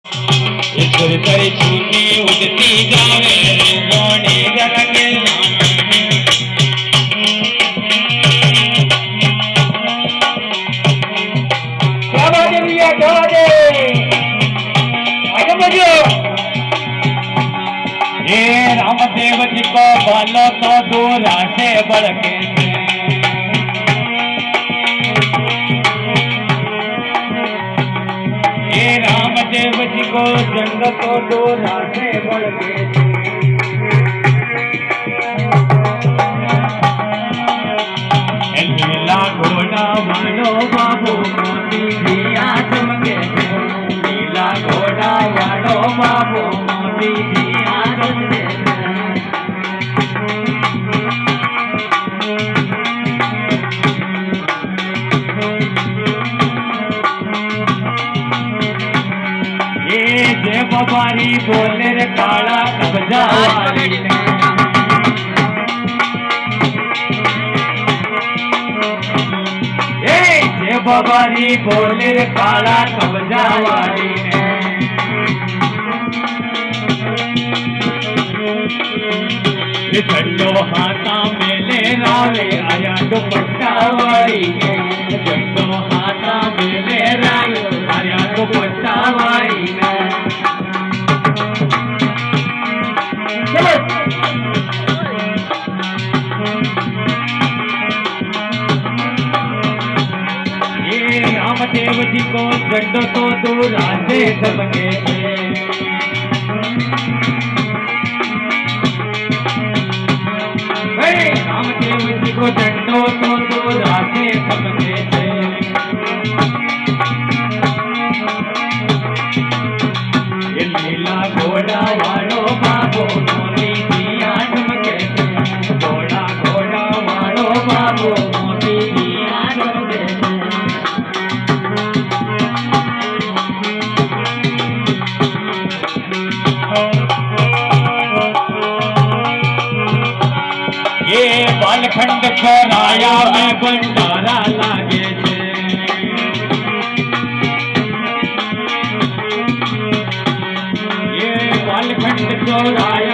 ईश्वर तेरी छूटी उड़ती जावे रोने रंगे क्या बात है भैया क्या बात है आगे बढ़ियो ये रामदेव जी को बालो तो दूर से बढ़के ये रामदेव जी को जंग तो दूर से बढ़के लीला घोड़ा वालो बाबू मोती दिया चमके लीला घोड़ा वालो बाबू मोती दिया चमके ये जय बाबारी बोले रे काला कब्जा वाली बाबारी बोले काला कब्जा वाली ने झंडो हाथा में ले रावे आया दुपट्टा वाली झंडो हाथा में ले रावे आया दुपट्टा वाली रामदेव जी को झंडो तो दूर से सबके रामदेव जी को झंडो तो दूर से सबके ये लीला घोड़ा वालो बाबू मोती दिया चमके घोड़ा घोड़ा वालो बाबू मोती दिया चमके ये बालखंड चौराया में भंडारा लागे ये बालखंड चौराया